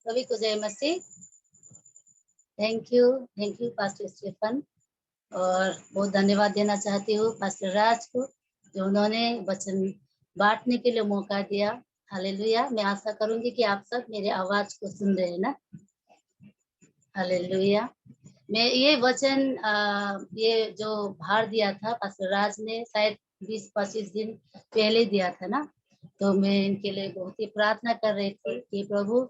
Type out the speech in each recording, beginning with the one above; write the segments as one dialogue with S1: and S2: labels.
S1: सभी को जय मसीह। थैंक यू पास्टर स्टीफन, और बहुत धन्यवाद देना चाहती हूँ पास्टर राज को, जो उन्होंने वचन बांटने के लिए मौका दिया। हालेलुया। मैं आशा करूंगी कि आप सब मेरे आवाज को सुन रहे हैं ना। हालेलुया। मैं ये वचन ये जो भार दिया था पास्टर राज ने, शायद 20-25 दिन पहले दिया था ना, तो मैं इनके लिए बहुत ही प्रार्थना कर रही थी कि प्रभु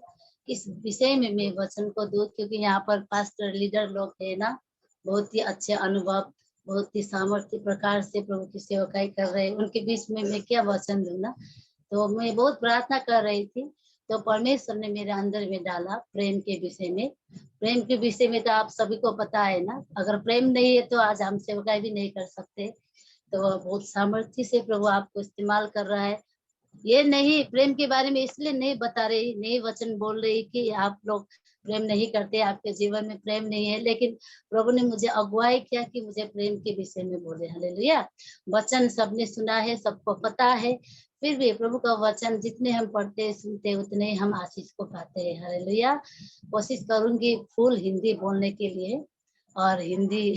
S1: इस विषय में मैं वचन को दूं, क्योंकि यहाँ पर पास्टर लीडर लोग है ना, बहुत ही अच्छे अनुभव, बहुत ही सामर्थ्य प्रकार से प्रभु की सेवकाई कर रहे हैं। उनके बीच में मैं क्या वचन दूं ना, तो मैं बहुत प्रार्थना कर रही थी। तो परमेश्वर ने मेरे अंदर में डाला प्रेम के विषय में। प्रेम के विषय में तो आप सभी को पता है ना, अगर प्रेम नहीं है तो आज हम सेवकाई भी नहीं कर सकते। तो बहुत सामर्थ्य से प्रभु आपको इस्तेमाल कर रहा है। ये नहीं, प्रेम के बारे में इसलिए नहीं बता रही, नहीं वचन बोल रही कि आप लोग प्रेम नहीं करते, आपके जीवन में प्रेम नहीं है, लेकिन प्रभु ने मुझे अगुवाई किया कि मुझे प्रेम के विषय में बोले। हालेलुया। वचन सबने सुना है, सबको पता है, फिर भी प्रभु का वचन जितने हम पढ़ते सुनते उतने हम आशीष को पाते हैं। हालेलुया। कोशिश करूंगी फुल हिंदी बोलने के लिए, और हिंदी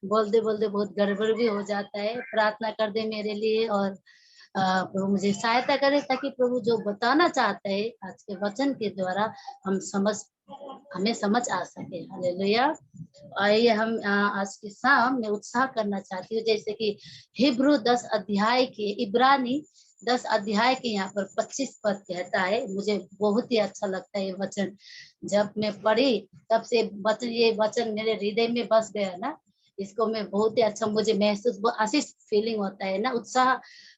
S1: बोलते बोलते बहुत गड़बड़ भी हो जाता है। प्रार्थना कर दे मेरे लिए, और प्रभु मुझे सहायता करे, ताकि प्रभु जो बताना चाहते हैं आज के वचन के द्वारा हमें समझ आ सके। हालेलुया। आइए हम आज की शाम में उत्साह करना चाहती हूँ, जैसे कि हिब्रू 10 अध्याय के, इब्रानी 10 अध्याय के यहाँ पर 25 पद कहता है। मुझे बहुत ही अच्छा लगता है ये वचन। जब मैं पढ़ी तब से ये वचन मेरे हृदय में बस गया ना, इसको मैं बहुत ही अच्छा, मुझे महसूस आशीष फीलिंग होता है ना, उत्साह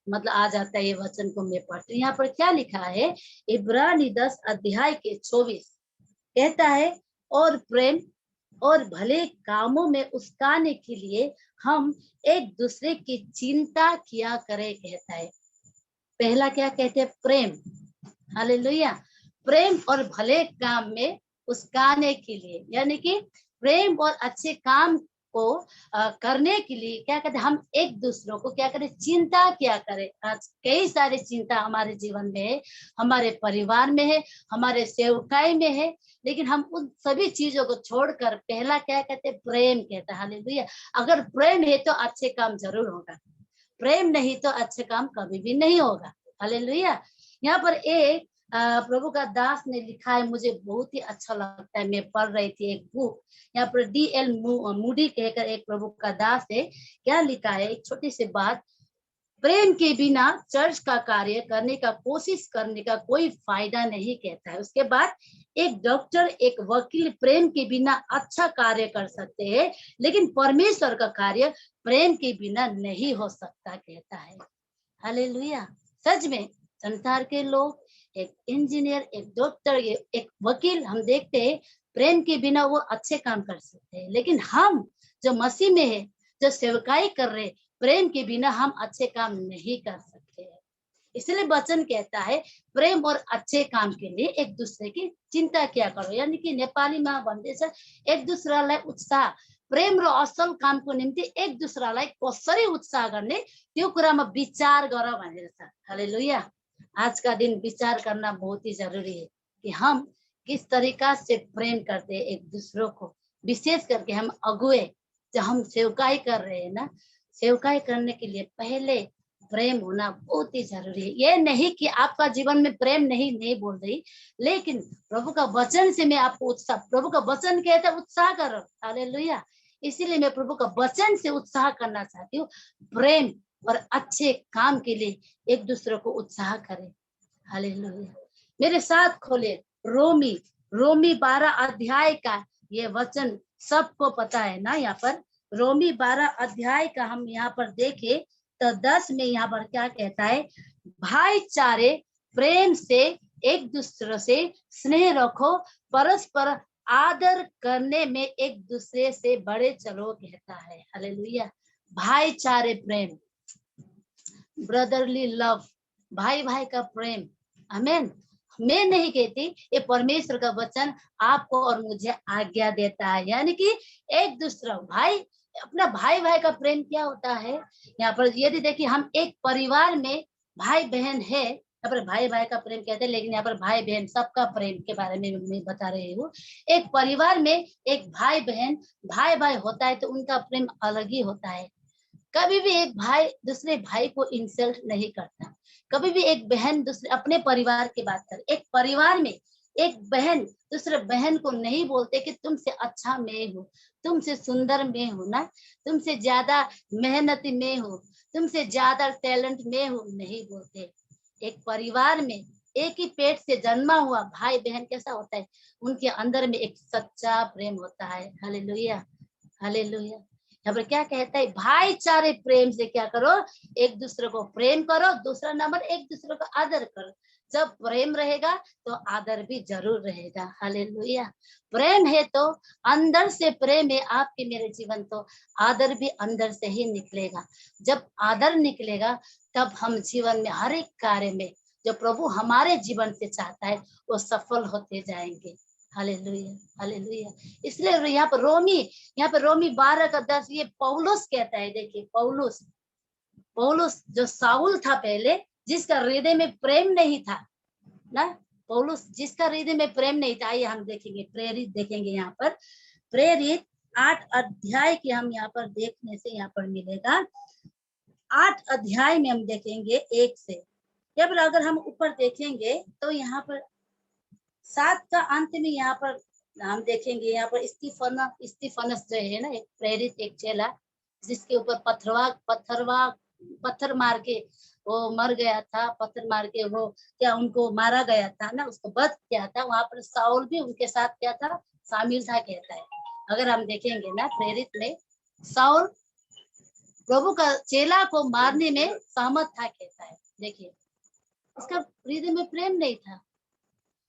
S1: मतलब आ जाता है ये वचन को मैं पढ़ती हूँ। यहाँ पर क्या लिखा है, इब्रानी 10 अध्याय के 24 कहता है, और प्रेम और भले कामों में उस्काने के लिए हम एक दूसरे की चिंता किया करे, कहता है। पहला क्या कहते हैं, प्रेम। हालेलुया। प्रेम और भले काम में उस्काने के लिए, यानी कि प्रेम और अच्छे काम को करने के लिए क्या कहते हैं, हम एक दूसरों को क्या करें, चिंता क्या करें। आज कई सारी चिंता हमारे जीवन में है, हमारे परिवार में है, हमारे सेवकाई में है, लेकिन हम उन सभी चीजों को छोड़कर पहला क्या कहते हैं, प्रेम कहता है। हालेलुया। अगर प्रेम है तो अच्छे काम जरूर होगा, प्रेम नहीं तो अच्छे काम कभी भी नहीं होगा। हालेलुया। यहाँ पर एक प्रभु का दास ने लिखा है, मुझे बहुत ही अच्छा लगता है। मैं पढ़ रही थी एक बुक, यहाँ पर D.L. मूडी कहकर एक प्रभु का दास है। क्या लिखा है, एक छोटी सी बात, प्रेम के बिना चर्च का कार्य करने का कोशिश करने का कोई फायदा नहीं, कहता है। उसके बाद एक डॉक्टर, एक वकील प्रेम के बिना अच्छा कार्य कर सकते हैं, लेकिन परमेश्वर का कार्य प्रेम के बिना नहीं हो सकता, कहता है। हालेलुया। सच में संसार के लोग, एक इंजीनियर, एक डॉक्टर, एक वकील, हम देखते हैं प्रेम के बिना वो अच्छे काम कर सकते हैं, लेकिन हम जो मसीह में है, जो सेवकाई कर रहे, प्रेम के बिना हम अच्छे काम नहीं कर सकते हैं। इसलिए वचन कहता है, प्रेम और अच्छे काम के लिए एक दूसरे की चिंता क्या करो, यानी कि नेपाली में भन्दै छ एक दूसरालाई उत्साह, प्रेम र असल कामको निम्ति एक दूसरालाई कसरी उत्साह गर्ने त्यो कुरामा विचार गर भनेर छ। हालेलुया। आज का दिन विचार करना बहुत ही जरूरी है कि हम किस तरीका से प्रेम करते हैं एक दूसरों को। विशेष करके हम अगुए, जब हम सेवकाई कर रहे हैं ना, सेवकाई करने के लिए पहले प्रेम होना बहुत ही जरूरी है। ये नहीं कि आपका जीवन में प्रेम नहीं बोल रही, लेकिन प्रभु का वचन से मैं आपको उत्साह, प्रभु का वचन कहता है उत्साह करो। हालेलुया। इसीलिए मैं प्रभु का वचन से उत्साह करना चाहती हूँ, प्रेम और अच्छे काम के लिए एक दूसरे को उत्साह करें। हालेलुया। मेरे साथ खोले रोमी 12 अध्याय का ये वचन, सबको पता है ना। यहाँ पर रोमी 12 अध्याय का हम यहाँ पर देखें तो 10 में यहाँ पर क्या कहता है, भाईचारे प्रेम से एक दूसरे से स्नेह रखो, परस्पर आदर करने में एक दूसरे से बड़े चलो, कहता है। हालेलुया। भाईचारे प्रेम, ब्रदरली लव, भाई भाई का प्रेम। आमेन। मैं नहीं कहती, ये परमेश्वर का वचन आपको और मुझे आज्ञा देता है, यानी कि एक दूसरा भाई, अपना भाई भाई का प्रेम क्या होता है। यहाँ पर यदि देखिए, हम एक परिवार में भाई बहन है, यहाँ पर भाई भाई का प्रेम कहते हैं, लेकिन यहाँ पर भाई बहन सबका प्रेम के बारे में मैं बता रही हूँ। एक परिवार में एक भाई बहन भाई भाई होता है तो उनका प्रेम अलग ही होता है। कभी भी एक भाई दूसरे भाई को इंसल्ट नहीं करता। कभी भी एक बहन दूसरे अपने परिवार की बात कर, एक परिवार में एक बहन दूसरे बहन को नहीं बोलते कि तुमसे अच्छा मैं हूँ, तुमसे सुंदर मैं हूँ ना, तुमसे ज्यादा मेहनती मैं हूँ, तुमसे ज्यादा टैलेंट मैं हूँ, नहीं बोलते। एक परिवार में एक ही पेट से जन्मा हुआ भाई बहन कैसा होता है, उनके अंदर में एक सच्चा प्रेम होता है। Hallelujah, hallelujah. यहाँ पर क्या कहता है, भाईचारे प्रेम से क्या करो, एक दूसरे को प्रेम करो। दूसरा नंबर, एक दूसरे को आदर करो। जब प्रेम रहेगा तो आदर भी जरूर रहेगा। हालेलुया। प्रेम है तो अंदर से प्रेम है आपके मेरे जीवन, तो आदर भी अंदर से ही निकलेगा। जब आदर निकलेगा तब हम जीवन में हर एक कार्य में जो प्रभु हमारे जीवन से चाहता है वो सफल होते जाएंगे। Hallelujah, hallelujah. इसलिए यहाँ पर रोमी 12 का 10 ये पौलुस कहता है। देखिए पौलुस, पौलुस जो साउल था पहले, जिसका हृदय में प्रेम नहीं था ना, पौलुस जिसका हृदय में प्रेम नहीं था। आइए हम देखेंगे, प्रेरित देखेंगे यहाँ पर, प्रेरित 8 अध्याय की हम यहाँ पर देखने से यहाँ पर मिलेगा। 8 अध्याय में हम देखेंगे 1 से। यहाँ पर अगर हम ऊपर देखेंगे तो यहाँ पर 7 का अंत में यहाँ पर हम देखेंगे, यहाँ पर स्टीफनस जो है ना, एक प्रेरित एक चेला, जिसके ऊपर पत्थर मार के वो मर गया था। पत्थर मार के वो क्या उनको मारा गया था ना, उसको वध किया था। वहां पर साउल भी उनके साथ क्या था, शामिल था कहता है। अगर हम देखेंगे ना प्रेरित में, साउल प्रभु का चेला को मारने में सहमत था कहता है। देखिए उसका हृदय में प्रेम नहीं था।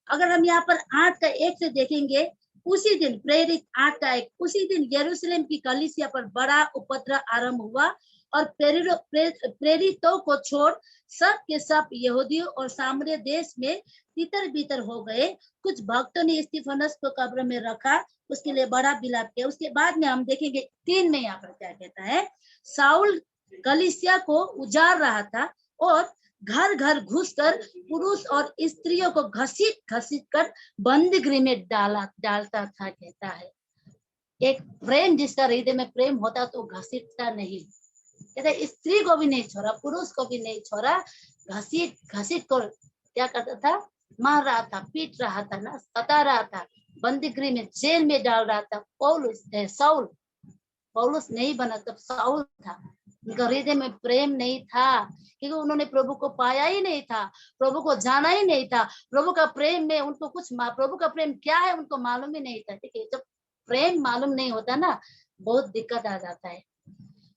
S1: अगर हम यहाँ पर 8 का 1 से देखेंगे, उसी दिन प्रेरित 8 का 1, उसी दिन यरूशलेम की कलीसिया पर बड़ा उपद्रव आरंभ हुआ और प्रेरितों को छोड़ सब के सब यहूदियों और सामरिया देश में तितर बितर हो गए। कुछ भक्तों ने स्टीफनस को कब्र में रखा, उसके लिए बड़ा विलाप किया। उसके बाद में हम देखेंगे 3 में यहाँ पर क्या कहता है, साउल कलीसिया को उजाड़ रहा था और घर घर घुसकर पुरुष और स्त्रियों को घसीट घसीट कर बंद गृह में डालता था कहता है। एक प्रेम, जिसका हृदय में प्रेम होता तो घसीटता नहीं। कहता है स्त्री को भी नहीं छोड़ा, पुरुष को भी नहीं छोड़ा, घसीट घसीट कर क्या करता था, मार रहा था, पीट रहा था ना, सता रहा था, बंदी गृह में जेल में डाल रहा था। साउल, पौलुस नहीं बना तब साउल था। उनका हृदय में प्रेम नहीं था, क्योंकि उन्होंने प्रभु को पाया ही नहीं था, प्रभु को जाना ही नहीं था। प्रभु का प्रेम में उनको प्रभु का प्रेम क्या है उनको मालूम ही नहीं था। ठीक है, जब प्रेम मालूम नहीं होता ना, बहुत दिक्कत आ जाता है।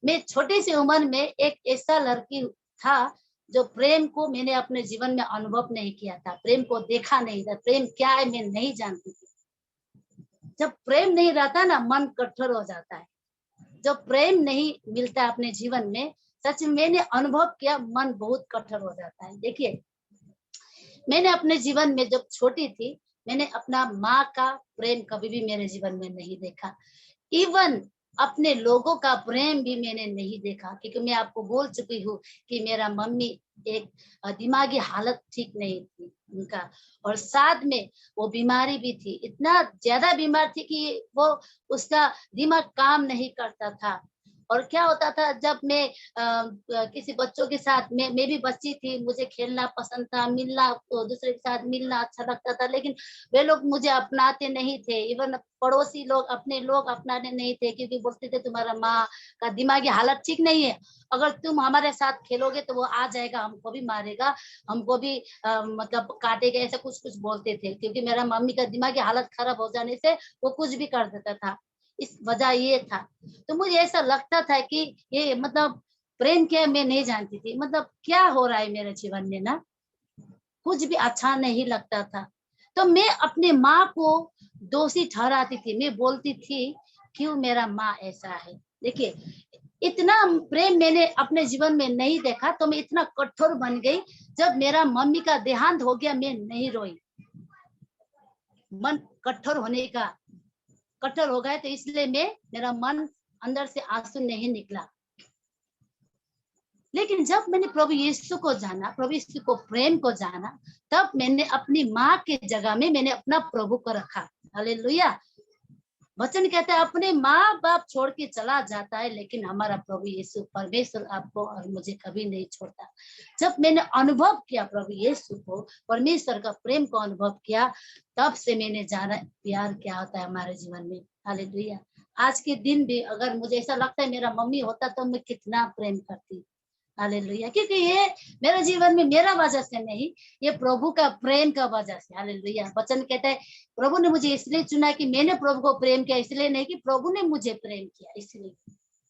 S1: मैं छोटी सी उम्र में एक ऐसा लड़की था जो प्रेम को मैंने अपने जीवन में अनुभव नहीं किया था, प्रेम को देखा नहीं था, प्रेम क्या है मैं नहीं जानती थी। जब प्रेम नहीं रहता ना, मन कठोर हो जाता है। जब प्रेम नहीं मिलता अपने जीवन में, सच में मैंने अनुभव किया, मन बहुत कठोर हो जाता है। देखिए मैंने अपने जीवन में जब छोटी थी, मैंने अपना माँ का प्रेम कभी भी मेरे जीवन में नहीं देखा। इवन अपने लोगों का प्रेम भी मैंने नहीं देखा, क्योंकि मैं आपको बोल चुकी हूँ कि मेरा मम्मी एक दिमागी हालत ठीक नहीं थी उनका, और साथ में वो बीमारी भी थी, इतना ज्यादा बीमार थी कि वो उसका दिमाग काम नहीं करता था। और क्या होता था, जब मैं किसी बच्चों के साथ, मैं भी बच्ची थी, मुझे खेलना पसंद था, मिलना तो दूसरे के साथ मिलना अच्छा लगता था, लेकिन वे लोग मुझे अपनाते नहीं थे। इवन पड़ोसी लोग, अपने लोग अपनाने नहीं थे, क्योंकि बोलते थे तुम्हारा माँ का दिमागी हालत ठीक नहीं है, अगर तुम हमारे साथ खेलोगे तो वो आ जाएगा, हमको भी मारेगा, हमको भी मतलब काटेगा, ऐसा कुछ कुछ बोलते थे। क्योंकि मेरा मम्मी का दिमागी हालत खराब हो जाने से वो कुछ भी कर देता था, इस वजह ये था। तो मुझे ऐसा लगता था कि ये मतलब प्रेम क्या, मैं नहीं जानती थी, मतलब क्या हो रहा है मेरे जीवन में ना, कुछ भी अच्छा नहीं लगता था। तो मैं अपने माँ को दोषी ठहराती थी, मैं बोलती थी क्यों मेरा माँ ऐसा है। देखिए इतना प्रेम मैंने अपने जीवन में नहीं देखा, तो मैं इतना कठोर बन गई। जब मेरा मम्मी का देहांत हो गया, मैं नहीं रोई, मन कठोर होने का कठोर हो गया, तो इसलिए मेरा मन अंदर से आंसू नहीं निकला। लेकिन जब मैंने प्रभु यीशु को जाना, प्रभु यीशु को प्रेम को जाना, तब मैंने अपनी माँ के जगह में मैंने अपना प्रभु को रखा। हालेलुया। वचन कहता है अपने माँ बाप छोड़ के चला जाता है, लेकिन हमारा प्रभु यीशु परमेश्वर आपको और मुझे कभी नहीं छोड़ता। जब मैंने अनुभव किया प्रभु यीशु को, परमेश्वर का प्रेम को अनुभव किया, तब से मैंने जाना प्यार क्या होता है हमारे जीवन में। हालेलुया। आज के दिन भी अगर मुझे ऐसा लगता है मेरा मम्मी होता तो मैं कितना प्रेम करती। हालेलुया। क्योंकि ये मेरे जीवन में मेरा वजह से नहीं, ये प्रभु का प्रेम का वजह से। हालेलुया। वचन कहता है प्रभु ने मुझे इसलिए चुना कि मैंने प्रभु को प्रेम किया, इसलिए नहीं कि प्रभु ने मुझे प्रेम किया, इसलिए।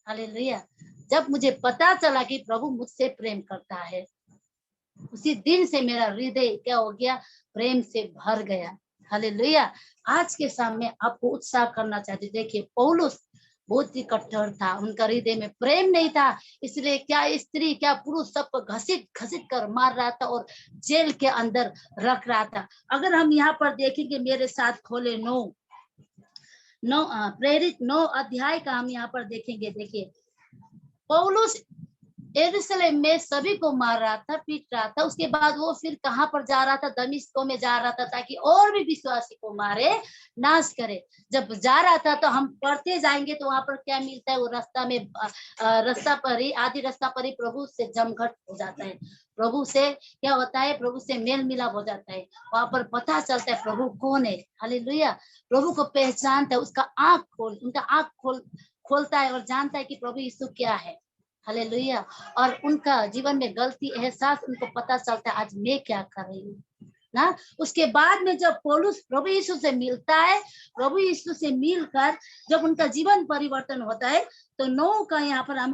S1: हालेलुया। जब मुझे पता चला कि प्रभु मुझसे प्रेम करता है, उसी दिन से मेरा हृदय क्या हो गया, प्रेम से भर गया। हालेलुया। आज के सामने आपको उत्साह करना चाहते। देखिए पौलुस बहुत ही कठोर था, उनका हृदय में प्रेम नहीं था, इसलिए क्या स्त्री क्या पुरुष सबको घसीट घसीट कर मार रहा था और जेल के अंदर रख रहा था। अगर हम यहाँ पर देखेंगे, मेरे साथ खोले 9 प्रेरित 9 अध्याय का हम यहाँ पर देखेंगे। देखिए पौलुस यरूशलेम में सभी को मार रहा था, पीट रहा था। उसके बाद वो फिर कहाँ पर जा रहा था, दमिश्क में जा रहा था, ताकि और भी विश्वासी को मारे, नाश करे। जब जा रहा था तो हम पढ़ते जाएंगे तो वहां पर क्या मिलता है, वो रास्ता में रास्ता पर ही, आधी रास्ता पर ही प्रभु से जमघट हो जाता है। प्रभु से क्या होता है, प्रभु से मेल मिलाप हो जाता है। वहां पर पता चलता है प्रभु कौन है। हालेलुया। प्रभु को पहचानता है, उसका उनका आंख खोलता है और जानता है कि प्रभु यीशु क्या है। हालेलुया। और उनका जीवन में गलती एहसास उनको पता चलता है, आज मैं क्या कर रही हूँ ना। उसके बाद में जब पौलुस प्रभु यीशु से मिलता है, प्रभु यीशु से मिलकर जब उनका जीवन परिवर्तन होता है, तो 9 का यहाँ पर हम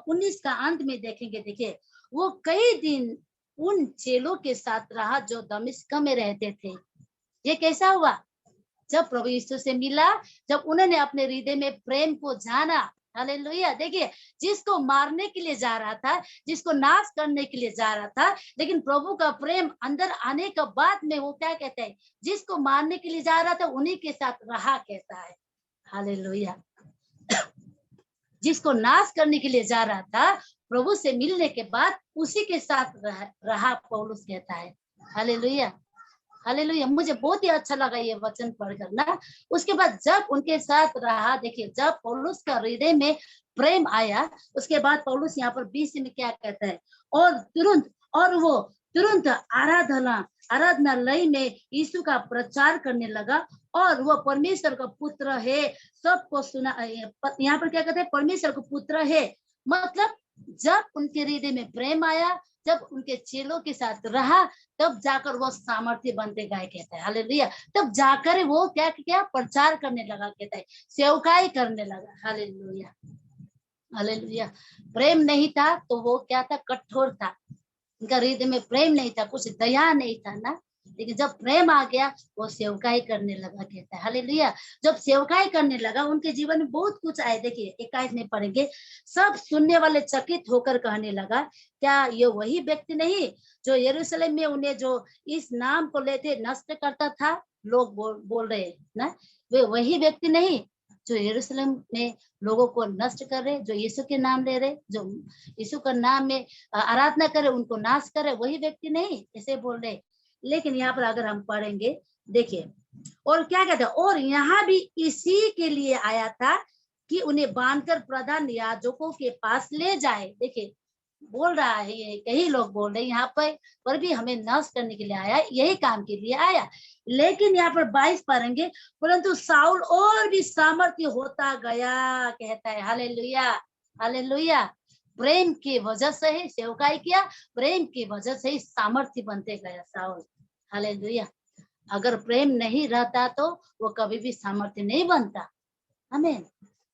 S1: 19 का अंत में देखेंगे। देखिए वो कई दिन उन चेलों के साथ रहा जो दमिश्क में रहते थे। ये कैसा हुआ, जब प्रभु यीशु से मिला, जब उन्होंने अपने हृदय में प्रेम को जाना। हालेलुया। देखिए जिसको मारने के लिए जा रहा था, जिसको नाश करने के लिए जा रहा था, लेकिन प्रभु का प्रेम अंदर आने के बाद में वो क्या कहते हैं, जिसको मारने के लिए जा रहा था उन्हीं के साथ रहा कहता है। हालेलुया। जिसको नाश करने के लिए जा रहा था, प्रभु से मिलने के बाद उसी के साथ रहा पौलुस कहता है। हालेलुया। हालेलुया। मुझे बहुत ही अच्छा लगा ये वचन पढ़कर ना। उसके बाद जब उनके साथ रहा, देखिए जब पौलुस का हृदय में प्रेम आया, उसके बाद पौलुस यहाँ पर 20 में क्या कहता है, और वो तुरंत आराधनालय में यीशु का प्रचार करने लगा, और वो परमेश्वर का पुत्र है सबको सुना। यहाँ पर क्या कहते हैं, परमेश्वर का पुत्र है। मतलब जब उनके हृदय में प्रेम आया, जब उनके चेलों के साथ रहा, तब जाकर वो सामर्थ्य बनते गए कहता है। हालेलुया। तब जाकर वो क्या प्रचार करने लगा कहता है, सेवकाई करने लगा। हालेलुया। हालेलुया। प्रेम नहीं था तो वो क्या था, कठोर था। उनका हृदय में प्रेम नहीं था, कुछ दया नहीं था ना। लेकिन जब प्रेम आ गया, वो सेवकाई करने लगा कहता है। हालेलुया। जब सेवकाई करने लगा, उनके जीवन में बहुत कुछ आए। देखिए 21 में पढ़ेंगे, सब सुनने वाले चकित होकर कहने लगा, क्या ये वही व्यक्ति नहीं जो यरूशलेम में उन्हें जो इस नाम को लेते नष्ट करता था। लोग बोल रहे ना, वे वही व्यक्ति नहीं जो यरूशलेम में लोगों को नष्ट कर रहे, जो यीशु के नाम ले रहे, जो यीशु का नाम में आराधना करे, उनको नाश करे, वही व्यक्ति नहीं, ऐसे बोल रहे। लेकिन यहाँ पर अगर हम पढ़ेंगे, देखिए और क्या कहते हैं, और यहाँ भी इसी के लिए आया था कि उन्हें बांधकर प्रधान याजकों के पास ले जाए। देखिए बोल रहा है, कई लोग बोल रहे हैं यहाँ पर भी हमें नाश करने के लिए आया, यही काम के लिए आया। लेकिन यहाँ पर 22 पढ़ेंगे, परंतु साउल और भी सामर्थ्य होता गया कहता है। हालेलुया। हालेलुया। प्रेम की वजह से ही सेवकाई किया, प्रेम की वजह से ही सामर्थ्य बनते गया साउल। हालेलुया। अगर प्रेम नहीं रहता तो वो कभी भी सामर्थ्य नहीं बनता। आमीन।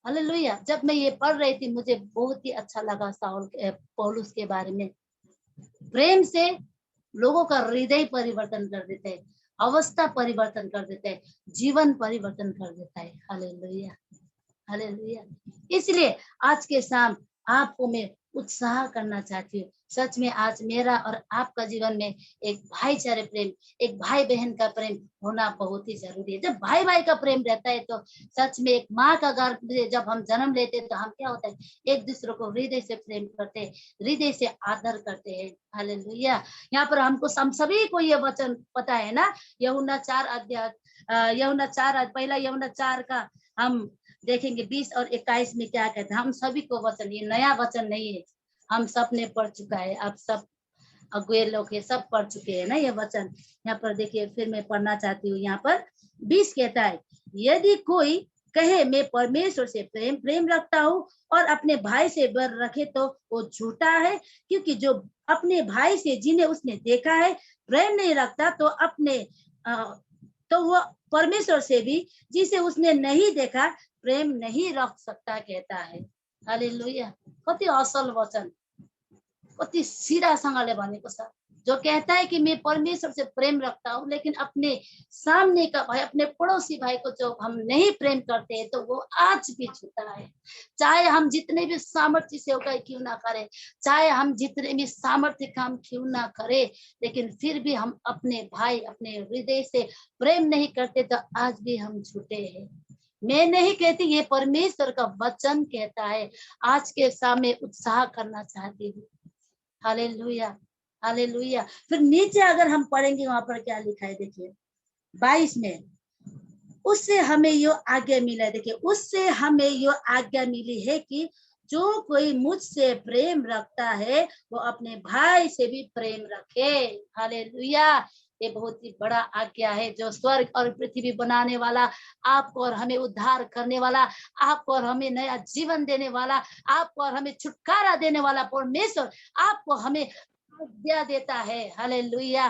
S1: हालेलुया। जब मैं ये पढ़ रही थी, मुझे बहुत ही अच्छा लगा पौलुस के बारे में। प्रेम से लोगों का हृदय परिवर्तन कर देते हैं, अवस्था परिवर्तन कर देते हैं, जीवन परिवर्तन कर देता है। हालेलुया। हालेलुया। इसलिए आज के शाम आपको मैं उत्साह करना चाहती हूँ। सच में आज मेरा और आपका जीवन में एक भाईचारे प्रेम, एक भाई बहन का प्रेम होना बहुत ही जरूरी है। जब भाई भाई का प्रेम रहता है तो सच में एक माँ का गर्भ में जब हम जन्म लेते हैं तो हम क्या होता है, एक दूसरे को हृदय से प्रेम करते हैं, हृदय से आदर करते हैं। हालेलुया। यहाँ पर हमको हम सभी को ये वचन पता है ना, यूहन्ना 4 अध्याय यूहन्ना 4 पहला यूहन्ना 4 का हम देखेंगे 20 और 21 में क्या कहते हैं। हम सभी को वचन, ये नया वचन नहीं है, हम सब ने पढ़ चुका है, आप सब अगुए लोग ये सब पढ़ चुके हैं ना ये वचन। यहाँ पर देखिए, फिर मैं पढ़ना चाहती हूँ। यहाँ पर 20 कहता है, यदि कोई कहे मैं परमेश्वर से प्रेम रखता हूँ और अपने भाई से बैर रखे तो वो झूठा है, क्योंकि जो अपने भाई से जिन्हें उसने देखा है प्रेम नहीं रखता तो वो परमेश्वर से भी जिसे उसने नहीं देखा प्रेम नहीं रख सकता कहता है। हालेलुया। कति असल वचन, कति सिधासँगले भनेको छ। जो कहता है कि मैं परमेश्वर से प्रेम रखता हूँ, लेकिन अपने सामने का भाई, अपने पड़ोसी भाई को जो हम नहीं प्रेम करते हैं तो वो आज भी झूठा है। चाहे हम जितने भी सामर्थ्य से होकर क्यों ना करें, चाहे हम जितने भी सामर्थ्य काम क्यों ना करें, लेकिन फिर भी हम अपने भाई, अपने हृदय से प्रेम नहीं करते तो आज भी हम झूठे हैं। मैं नहीं कहती, ये परमेश्वर का वचन कहता है। आज के सामने उत्साह करना चाहती हूँ। Hallelujah, hallelujah. फिर नीचे अगर हम पढ़ेंगे वहां पर क्या लिखा है, देखिए 22 में, उससे हमें यो आज्ञा मिला है। देखिए, उससे हमें यो आज्ञा मिली है कि जो कोई मुझसे प्रेम रखता है वो अपने भाई से भी प्रेम रखे। हालेलुया। ये बहुत ही बड़ा आज्ञा है। जो स्वर्ग और पृथ्वी बनाने वाला, आपको और हमें उद्धार करने वाला, आपको और हमें नया जीवन देने वाला, आपको और हमें छुटकारा देने वाला परमेश्वर आपको हमें आज्ञा देता है। Hallelujah,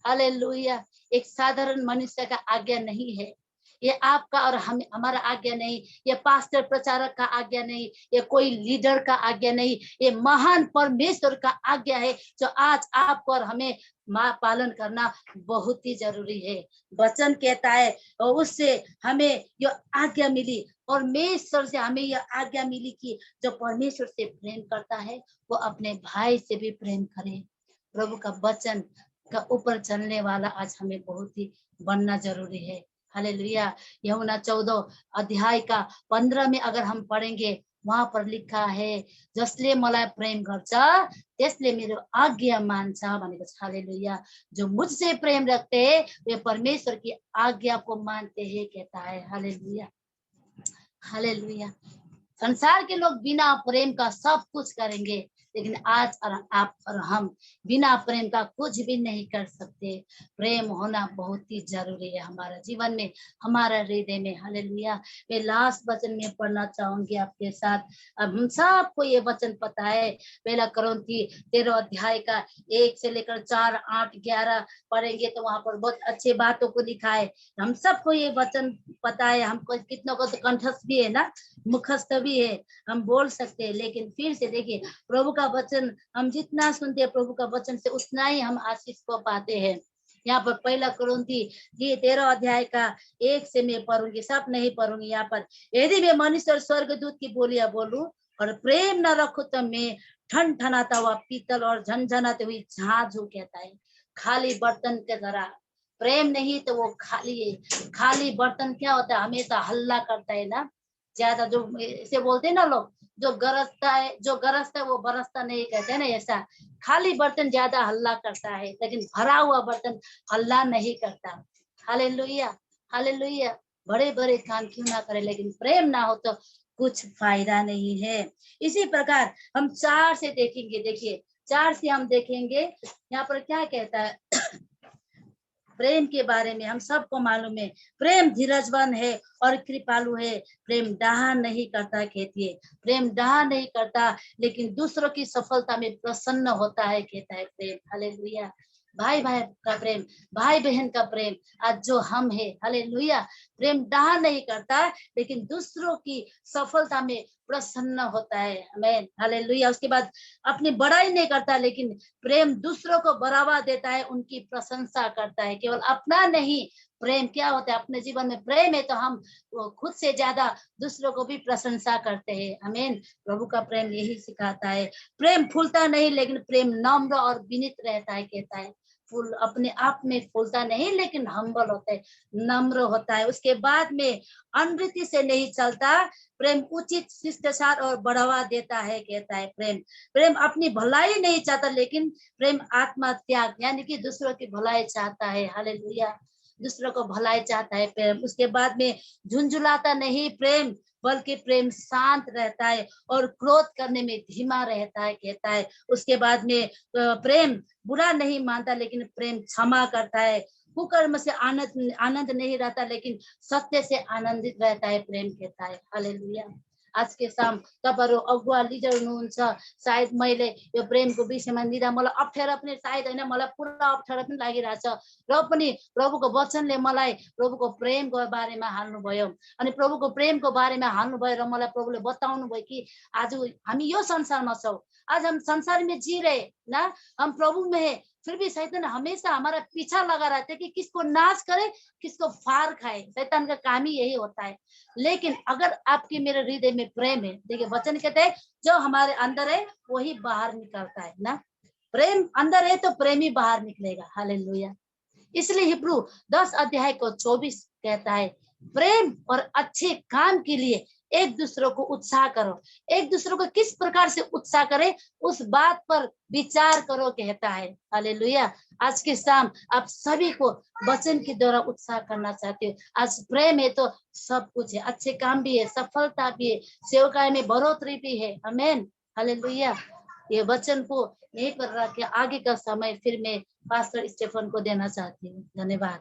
S1: hallelujah. एक साधारण मनुष्य का आज्ञा नहीं है ये, आपका और हमारा आज्ञा नहीं, ये पास्टर प्रचारक का आज्ञा नहीं, ये कोई लीडर का आज्ञा नहीं, ये महान परमेश्वर का आज्ञा है जो आज आपको और हमें पालन करना बहुत ही जरूरी है। वचन कहता है और उससे हमें ये आज्ञा मिली, परमेश्वर से हमें यह आज्ञा मिली कि जो परमेश्वर से प्रेम करता है वो अपने भाई से भी प्रेम करे। प्रभु का वचन का ऊपर चलने वाला आज हमें बहुत ही बनना जरूरी है। हालेलुया। यूहन्ना 14 अध्याय का 15 में अगर हम पढ़ेंगे, वहां पर लिखा है, जसले मलाई प्रेम गर्छ त्यसले मेरो आज्ञा मान्छ भनेको छ। हालेलुया। जो मुझसे प्रेम रखते हैं वे परमेश्वर की आज्ञा को मानते हैं कहता है। Hallelujah, hallelujah. संसार के लोग बिना प्रेम का सब कुछ करेंगे, लेकिन आज और आप और हम बिना प्रेम का कुछ भी नहीं कर सकते। प्रेम होना बहुत ही जरूरी है हमारा जीवन में, हमारा हृदय में। हालेलुया। मैं लास्ट वचन में पढ़ना चाहूंगी आपके साथ। अब हम सबको ये वचन पता है, पहला कुरिन्थी 13 अध्याय का 1 से लेकर 4, 8, 11 पढ़ेंगे तो वहां पर बहुत अच्छे बातों को लिखा है। हम सबको ये वचन पता है, हमको कितनों को तो कंठस्थ भी है ना, मुखस्थ भी है, हम बोल सकते हैं। लेकिन फिर से देखिए, प्रभु का वचन हम जितना सुनते हैं प्रभु का वचन से उतना ही हम आशीष को पाते हैं। यहाँ पर पहला कुरिन्थी 13 अध्याय का 1 से मैं पढ़ूंगी, सब नहीं पढ़ूंगी। यहाँ पर, यदि मैं मनुष्य और स्वर्गदूत की बोलियां बोलूं और प्रेम न रखूं तो मैं ठन ठनाता हुआ पीतल और झनझनाते हुई झांझ हूं कहता है। खाली बर्तन के तरह, प्रेम नहीं तो वो खाली है। खाली बर्तन क्या होता है, हमेशा हल्ला करता है ना, ज्यादा जो इसे बोलते हैं ना लोग, जो गरजता है वो बरसता नहीं कहते हैं ना, ऐसा खाली बर्तन ज्यादा हल्ला करता है, लेकिन भरा हुआ बर्तन हल्ला नहीं करता। Hallelujah, hallelujah. बड़े बड़े काम क्यों ना करे, लेकिन प्रेम ना हो तो कुछ फायदा नहीं है। इसी प्रकार हम 4 से देखेंगे। देखिए 4 से हम देखेंगे यहाँ पर क्या कहता है प्रेम के बारे में। हम सबको मालूम है, प्रेम धीरजवान है और कृपालु है। प्रेम डाह नहीं करता कहती है, प्रेम डाह नहीं करता, लेकिन दूसरों की सफलता में प्रसन्न होता है कहता है प्रेम। हालेलुया। भाई भाई का प्रेम, भाई बहन का प्रेम आज जो हम है, हालेलुया, प्रेम डाह नहीं करता, लेकिन दूसरों की सफलता में प्रसन्न होता है। आमीन, हालेलुया। उसके बाद अपनी बड़ाई नहीं करता, लेकिन प्रेम दूसरों को बढ़ावा देता है, उनकी प्रशंसा करता है। केवल अपना नहीं, प्रेम क्या होता है? अपने जीवन में प्रेम है तो हम खुद से ज्यादा दूसरों को भी प्रशंसा करते हैं। आमीन। प्रभु का प्रेम यही सिखाता है। प्रेम फूलता नहीं, लेकिन प्रेम नम्र और विनीत रहता है, कहता है। फूल अपने आप में फूलता नहीं, लेकिन हम्बल होता है, नम्र होता है। उसके बाद में अनृति से नहीं चलता, प्रेम उचित शिष्टाचार और बढ़ावा देता है, कहता है। प्रेम प्रेम अपनी भलाई नहीं चाहता, लेकिन प्रेम आत्मा त्याग यानी कि दूसरों की भलाई चाहता है। हालेलुया। दूसरों को भलाई चाहता है प्रेम। उसके बाद में झुंझुलाता नहीं प्रेम, बल्कि प्रेम शांत रहता है और क्रोध करने में धीमा रहता है, कहता है। उसके बाद में प्रेम बुरा नहीं मानता, लेकिन प्रेम क्षमा करता है। कुकर्म से आनंद आनंद नहीं रहता, लेकिन सत्य से आनंदित रहता है, प्रेम, कहता है। हालेलुया। आज के शाम तपाईँहरू अगुवा लिडर हुनुहुन्छ, सायद मैले यो प्रेमको विषयमा दिँदा मलाई अप्ठ्यारो पनि, सायद होइन, मलाई पुरा अप्ठ्यारो पनि लागिरहेछ, र पनि प्रभुको वचनले मलाई प्रभुको प्रेमको बारेमा हाल्नुभयो। अनि प्रभुको प्रेमको बारेमा हाल्नुभयो र मलाई प्रभुले बताउनु भयो कि आज हामी यो संसारमा छौँ, आज हम संसार में जी रहे ना, हम प्रभु में है, फिर भी शैतान हमेशा हमारा पीछा लगा रहता है कि किसको नाश करे, किसको फाड़ खाए। शैतान का काम ही यही होता है। लेकिन अगर आपके मेरे हृदय में प्रेम है, देखिए वचन कहते हैं जो हमारे अंदर है वही बाहर निकलता है ना। प्रेम अंदर है तो प्रेम ही बाहर निकलेगा। हालेलुया। इसलिए हिब्रू 10 अध्याय को 24 कहता है, प्रेम और अच्छे काम के लिए एक दूसरे को उत्साह करो। एक दूसरे को किस प्रकार से उत्साह करे, उस बात पर विचार करो, कहता है। हालेलुया। आज के शाम आप सभी को वचन के द्वारा उत्साह करना चाहते हो। आज प्रेम है तो सब कुछ है, अच्छे काम भी है, सफलता भी है, सेवकाई में बढ़ोतरी भी है। आमीन, हालेलुया। ये वचन को यहीं पर रख के आगे का समय फिर मैं पास्टर स्टेफन को देना चाहती हूँ। धन्यवाद।